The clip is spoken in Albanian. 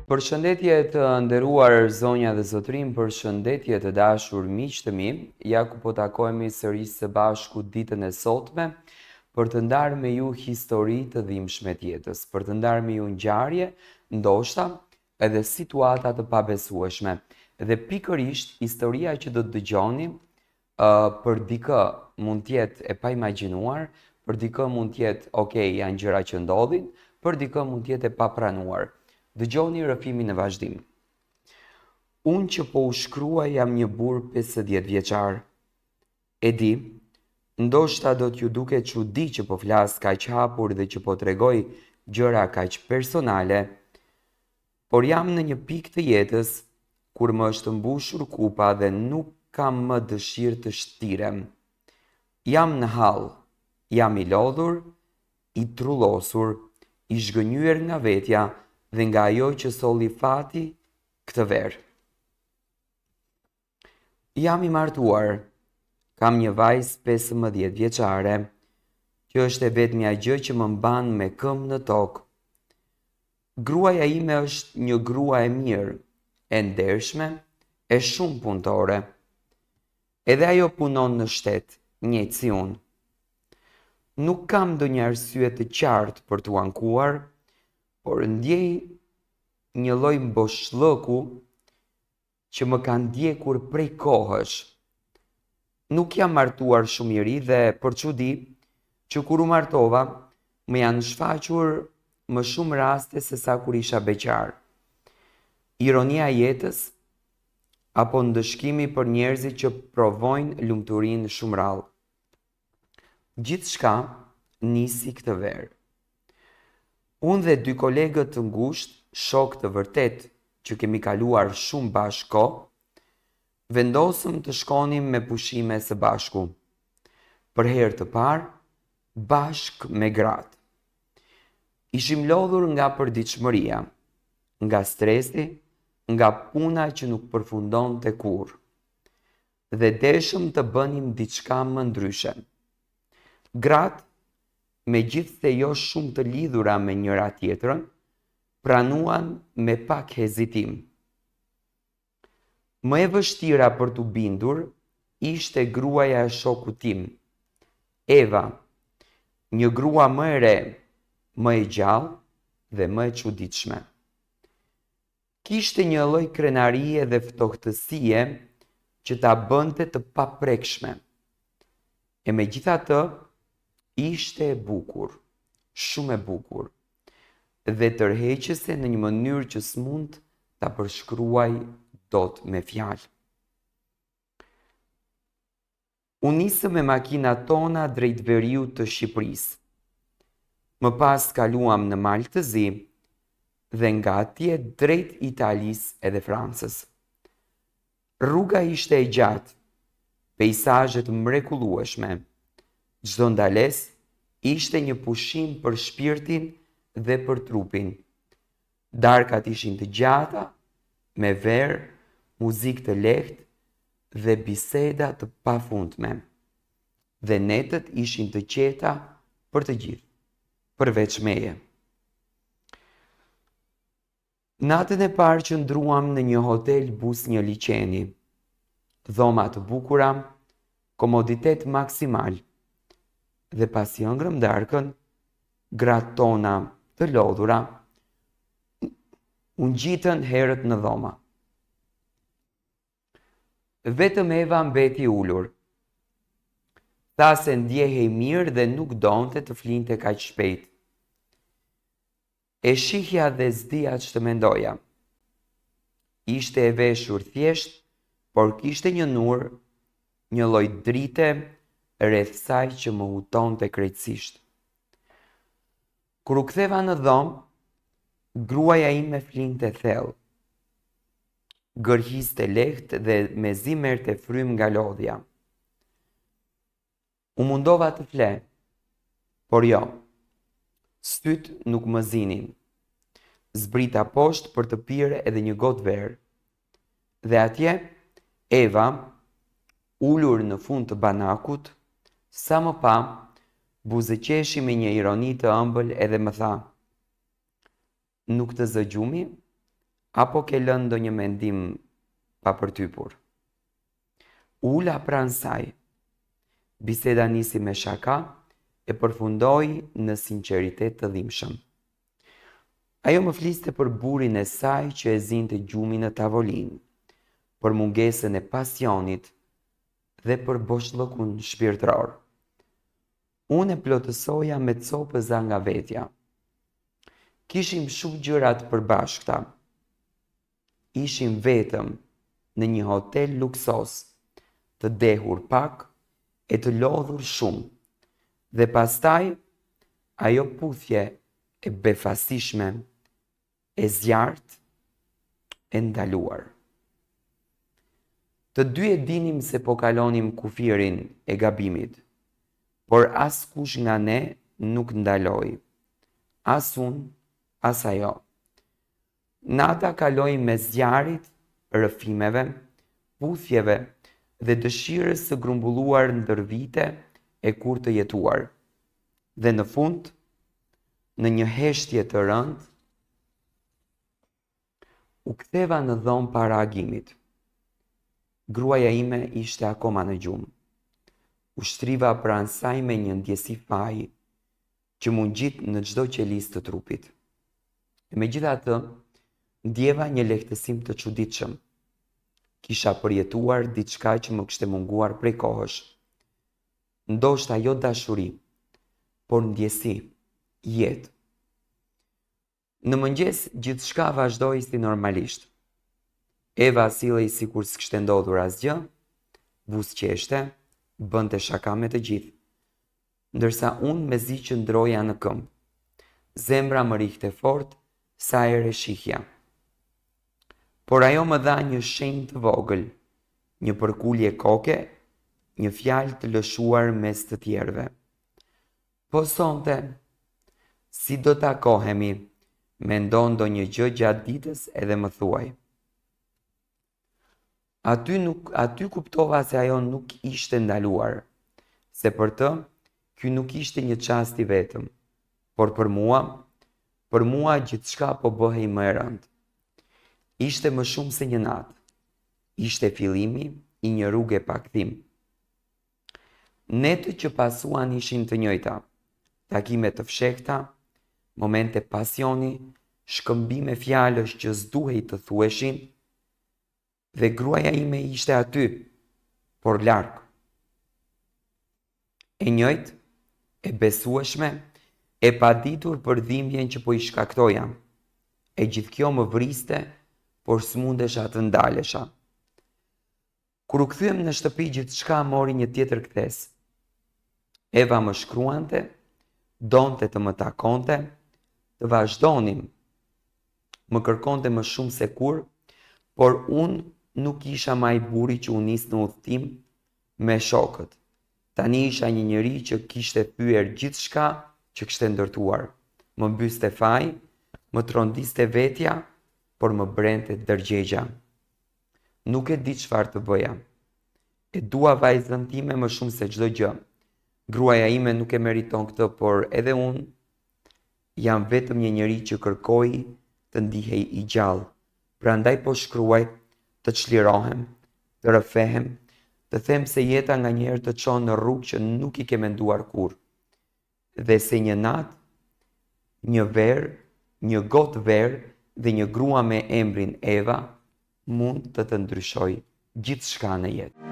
Përshëndetje të nderuar zonja dhe zotrin, përshëndetje të dashur miq të mi, ja ku po takohemi sërish së bashku ditën e sotme për të ndarë me ju histori të dhimbshme të jetës, për të ndarë me ju ngjarje, ndoshta edhe situata të pabesueshme. Dhe pikërisht historia që do të dëgjoni për dikë mund të jetë e pa imagjinuar, për dikë mund të jetë janë gjëra që ndodhin, për dikë mund të jetë e papranuar. Dëgjoni rrëfimin në vazhdim. Unë që po u shkruaj jam një burr 50 vjeçar. E di, ndoshta do t'ju duket çudi që po flas kaq hapur dhe që po tregoj gjëra kaq personale, por jam në një pikë të jetës kur më është mbushur kupa dhe nuk kam më dëshirë të shtirem. Jam në hall, jam i lodhur, i trullosur, i zhgënjyer nga vetja dhe nga ajo që solli fati këtë verë. Jam i martuar, kam një vajzë 15 vjeçare, që është e vetmja gjë që më mban me këmbë në tokë. Gruaja ime është një grua e mirë, e ndershme, e shumë punëtore. Edhe ajo punon në shtet, njëjtë si unë. Nuk kam ndonjë arsye të qartë për t'u ankuar, por ndjej një lloj mboshllëku që më ka ndjekur prej kohësh. Nuk jam martuar shumë i ri dhe për çudi që kur u martova më janë shfaqur më shumë raste se sa kur isha beqar. Ironia e jetës apo ndëshkimi për njerëzit që provojnë lumturinë shumë rrallë. Gjithçka nisi këtë verë. Unë dhe 2 kolegët të ngushtë, shok të vërtet që kemi kaluar shumë bashkë kohë, vendosëm të shkonim me pushime së bashku. Për herë të parë, bashkë me gratë. Ishim lodhur nga përditshmëria, nga stresi, nga puna që nuk përfundonte kurrë. Dhe deshëm të bënim diçka më ndryshe. Gratë, megjithse jo shumë të lidhura me njëra tjetrën, pranuan me pak hezitim. Më e vështira për t'u bindur ishte gruaja e shokut tim, Eva, një grua më e re, më e gjallë dhe më e çuditshme. Kishte një lloj krenarie dhe ftohtësie që ta bënte të paprekshme. E megjithatë, ishte e bukur, shumë e bukur, dhe tërheqëse në një mënyrë që s'mund ta përshkruaj dot me fjalë. U nisëm me makinat tona drejt veriut të Shqipërisë. Më pas kaluam në Malë të Zi dhe nga atje drejt Italisë edhe Francës. Rruga ishte e gjatë, peizazhet mrekullueshme. Çdo ndalesë ishte një pushim për shpirtin dhe për trupin. Darkat ishin të gjata, me verë, muzikë të lehtë dhe biseda të pafundme. Dhe netët ishin të qeta për të gjithë, përveç meje. Natën e parë që ndruam në një hotel bus një liçeni. Dhoma të bukura, komoditet maksimal. Dhe pasi ëngrëm darkën, gratë tona të lodhura, u ngjitën herët në dhoma. Vetëm Eva mbeti ulur. Tha se ndjehej mirë dhe nuk donte të flinte kaq shpejt. E shihja dhe s'dija ç'të mendoja. Ishte e veshur thjesht, por kishte një nurë, një lloj drite rreth saj që më hutonte krejtësisht. Kur u ktheva në dhomë, gruaja ime flinte thellë. Gërhiste lehtë dhe mezi merrte frym nga lodhja. U mundova të fle, por jo. Syt nuk më zinin. Zbrita poshtë për të pirë edhe një gotë verë. Dhe atje, Eva, ulur në fund të banakut, sa më pa, buzëqeshi me një ironi të ëmbël edhe më tha: "Nuk të zë gjumi?" Apo ke lënë ndonjë mendim pa përtypur? Ula pranë saj. Biseda nisi me shaka e përfundoi në sinqeritet të dhimbshëm. Ajo më fliste për burrin e saj që e zinte gjumin në tavolinë, për mungesën e pasionit dhe për boshllëkun shpirtëror. Unë e plotësoja me copëza nga vetja. Kishim shumë gjëra të përbashkëta. Ishim vetëm në një hotel luksos, të dehur pak e të lodhur shumë, dhe pastaj ajo puthje e befasishme, e zjarrt, e ndaluar. Të dy e dinim se po kalonim kufirin e gabimit, por as kush nga ne nuk ndaloi, as unë, as ajo. Nata kaloi me zjarit, rëfimeve, puthjeve dhe dëshirës së grumbulluar ndër vite e kur të jetuar. Dhe në fund, në një heshtje të rëndë, u ktheva në dhomë para agimit. Gruaja ime ishte akoma në gjumë. U shtriva pranë saj me një ndjesi faji që mund gjitë në çdo qelisë të trupit. Megjithatë, ndjeva një lehtësim të çuditshëm. Kisha përjetuar diçka që më kishte munguar prej kohësh. Ndoshta jo dashuri, por ndjesi, jetë. Në mëngjes gjithçka vazhdoi si normalisht. Eva sillej sikur s'kishte ndodhur asgjë, buzëqeshte, bënte shaka me të gjithë, ndërsa unë mezi qëndroja në këmbë. Zemra më rihte fort sa e shihja. Por ajo më dha një shenjë të vogël, një përkulje koke, një fjalë të lëshuar mes të tjerëve. Po sonte, si do takohemi, mendon ndonjë gjë gjatë ditës edhe më thuaj. Aty kuptova se ajo nuk ishte ndaluar, se për të, ky nuk ishte një çast i vetëm, por për mua gjithçka po bëhej më e rëndë. Ishte më shumë se një natë. Ishte fillimi i një rruge pa kthim. Netët që pasuan ishin të njëjta, takime të fshehta, momente pasioni, shkëmbime fjalësh që s'duhej të thuheshin, dhe gruaja ime ishte aty, por larg. E njëjtë, e besueshme, e paditur për dhimbjen që po i shkaktoja. E gjithë kjo më vriste, por s'mundesha të ndalesha. Kur u kthyem në shtëpi, gjithçka mori një tjetër kthes. Eva më shkruante, donte të më takonte, të vazhdonim. Më kërkonte më shumë se kur, por unë nuk isha maj burri që u nis në udhtim me shokët. Tani isha një njeri që kishte thyer gjithçka që kishte ndërtuar. Më mbyste faj, më trondiste vetja, por më brente dërgjegja. Nuk e di çfarë të bëja. E dua vajzën time më shumë se çdo gjë. Gruaja ime nuk e meriton këtë, por edhe unë jam vetëm një njeri që kërkoi të ndihej i gjallë. Prandaj po shkruaj të çlirohem, të rrëfehem, të them se jeta nganjëherë të çon në rrugë që nuk i ke menduar kurrë. Dhe se një natë, një verë, një gotë verë dhe një grua me emrin Eva mund të ndryshoj gjithçka në jetë.